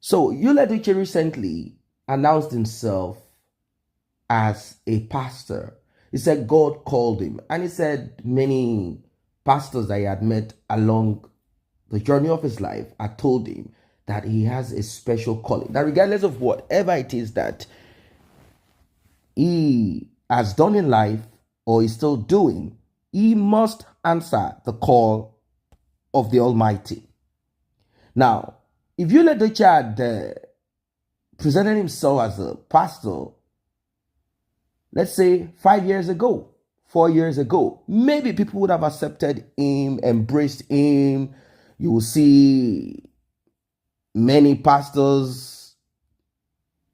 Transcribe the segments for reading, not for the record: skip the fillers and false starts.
So Edochie recently announced himself as a pastor. He said God called him, and he said many pastors that he had met along the journey of his life had told him that he has a special calling. That regardless of whatever it is that he has done in life or is still doing, he must answer the call of the Almighty. Now, if Edochie had presented himself as a pastor, let's say 5 years ago, 4 years ago, maybe people would have accepted him, embraced him. You will see many pastors,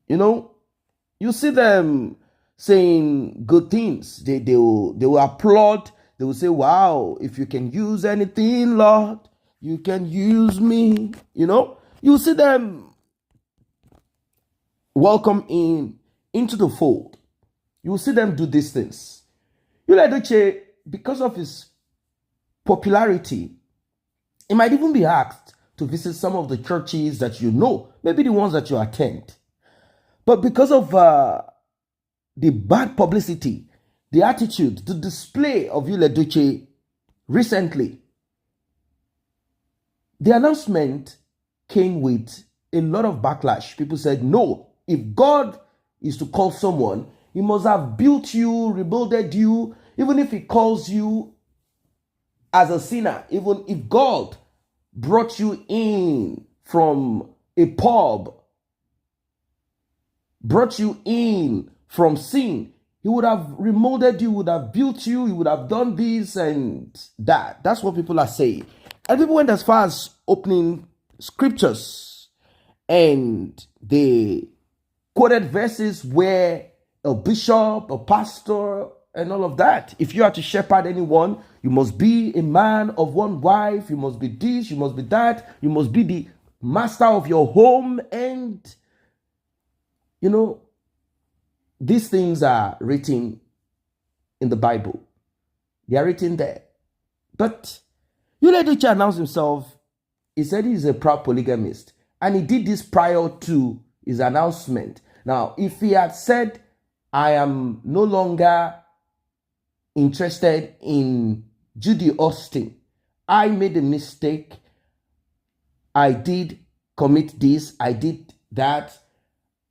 you see them saying good things. They will applaud. They will say, wow, if you can use anything, Lord, you can use me. You see them welcome him into the fold. You will see them do these things. Edochie, because of his popularity, he might even be asked to visit some of the churches that maybe the ones that you attend. But because of the bad publicity, the attitude, the display of Edochie recently, the announcement came with a lot of backlash. People said, no, if God is to call someone, he must have built you, rebuilded you, even if he calls you as a sinner, even if God brought you in from a pub, brought you in from sin, he would have remolded you, would have built you, he would have done this and that. That's what people are saying. And people went as far as opening scriptures, and they quoted verses where a bishop, a pastor, and all of that. If you are to shepherd anyone, you must be a man of one wife. You must be this, you must be that. You must be the master of your home. And, these things are written in the Bible. They are written there. But Edochie announced himself. He said he's a proud polygamist. And he did this prior to his announcement. Now, if he had said, I am no longer interested in Judy Austin, I made a mistake, I did commit this, I did that,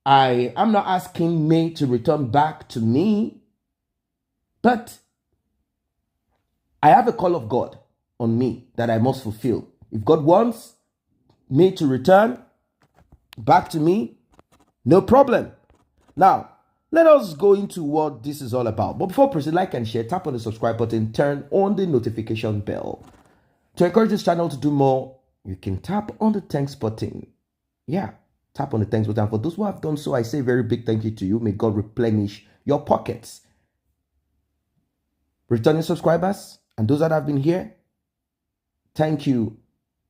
I am not asking me to return back to me, but I have a call of God on me that I must fulfill. If God wants me to return back to me, no problem. Now, let us go into what this is all about. But before proceed, like and share, tap on the subscribe button, turn on the notification bell. To encourage this channel to do more, you can tap on the thanks button. Yeah, tap on the thanks button. For those who have done so, I say a very big thank you to you. May God replenish your pockets. Returning subscribers and those that have been here, thank you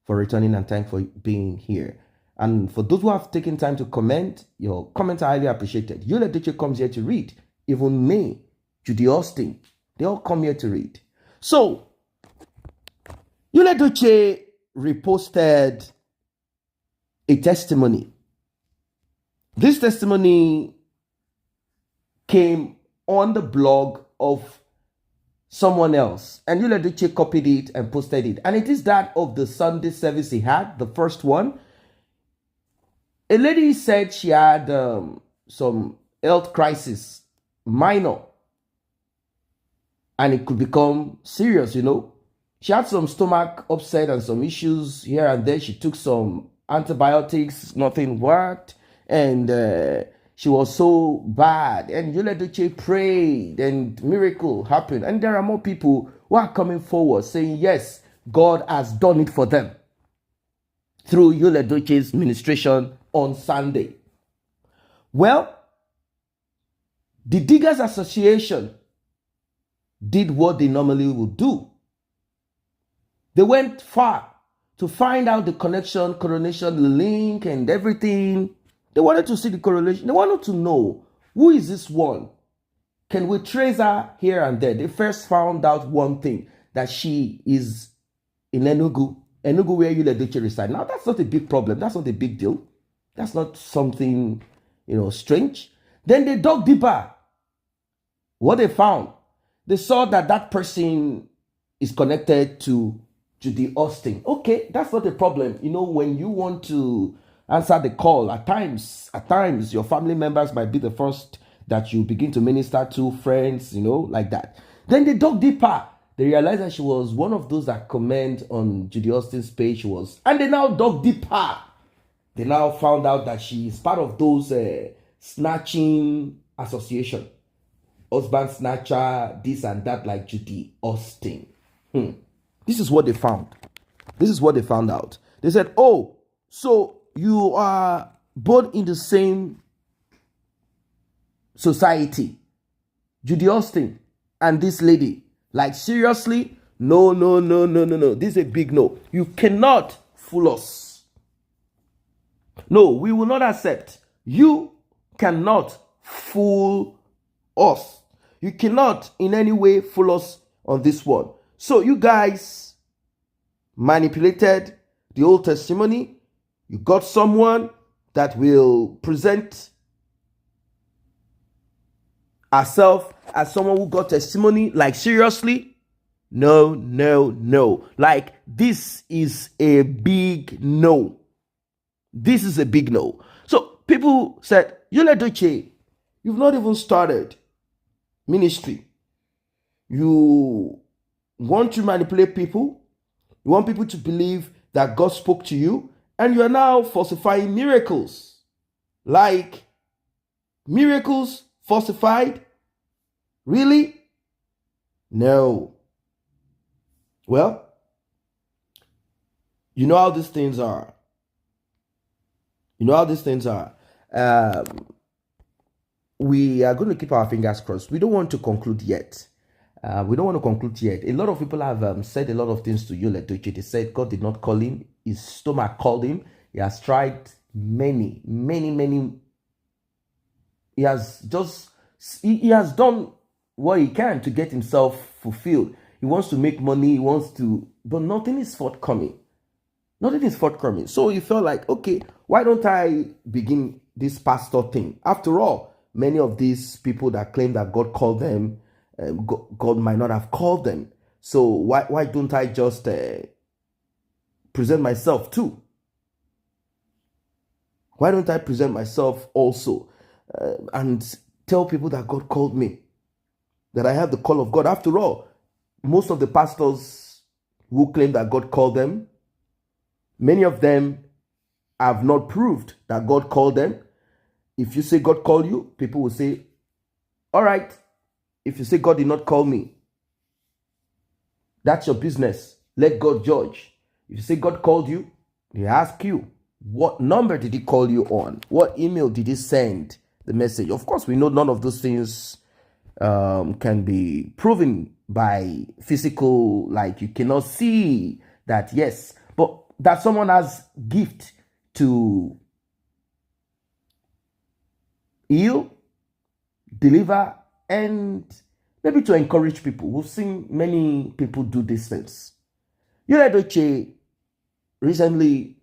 for returning and thank for being here. And for those who have taken time to comment, your comments are highly appreciated. Edochie comes here to read. Even me, Judy Austin, they all come here to read. So, Edochie reposted a testimony. This testimony came on the blog of someone else, and Edochie copied it and posted it. And it is that of the Sunday service he had, the first one. A lady said she had some health crisis, minor, and it could become serious, She had some stomach upset and some issues here and there. She took some antibiotics, nothing worked, and she was so bad. And Edochie prayed, and miracle happened. And there are more people who are coming forward saying, yes, God has done it for them through Edochie's ministration on Sunday. Well, the Diggers Association did what they normally would do. They went far to find out the connection, correlation, the link, and everything. They wanted to see the correlation. They wanted to know, who is this one? Can we trace her here and there? They first found out one thing, that she is in Enugu where Edochie resides. Now, that's not a big problem. That's not a big deal. That's not something, strange. Then they dug deeper. What they found, they saw that that person is connected to Judy Austin. Okay, that's not a problem. When you want to answer the call, at times, your family members might be the first that you begin to minister to, friends, like that. Then they dug deeper. They realized that she was one of those that comment on Judy Austin's page. And they now dug deeper. They now found out that she is part of those snatching association. Husband snatcher, this and that, like Judy Austin. This is what they found. This is what they found out. They said, oh, so you are both in the same society. Judy Austin and this lady. Like, seriously? No. This is a big no. You cannot fool us. No, we will not accept. You cannot fool us. You cannot in any way fool us on this one. So you guys manipulated the old testimony. You got someone that will present herself as someone who got testimony. Like, seriously? No. Like, this is a big no. This is a big no. So people said, Edochie, you've not even started ministry. You want to manipulate people. You want people to believe that God spoke to you. And you are now falsifying miracles. Like, miracles falsified? Really? No. Well, you know how these things are. We are going to keep our fingers crossed. We don't want to conclude yet. A lot of people have said a lot of things to Edochie. They said God did not call him. His stomach called him. He has tried many. He has done what he can to get himself fulfilled. He wants to make money. But nothing is forthcoming. So he felt like, okay, why don't I begin this pastor thing? After all, many of these people that claim that God called them, God might not have called them. So why don't I just present myself too? Why don't I present myself also and tell people that God called me, that I have the call of God? After all, most of the pastors who claim that God called them, many of them have not proved that God called them. If you say God called you, people will say, all right. If you say God did not call me, that's your business. Let God judge. If you say God called you, they ask you, what number did he call you on? What email did he send the message? Of course, we know none of those things can be proven by physical, like you cannot see that, yes, but that someone has gift to heal, deliver, and maybe to encourage people. We've seen many people do these things. Edochie recently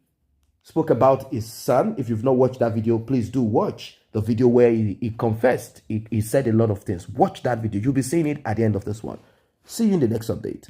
spoke about his son. If you've not watched that video, please do watch the video where he confessed. He said a lot of things. Watch that video. You'll be seeing it at the end of this one. See you in the next update.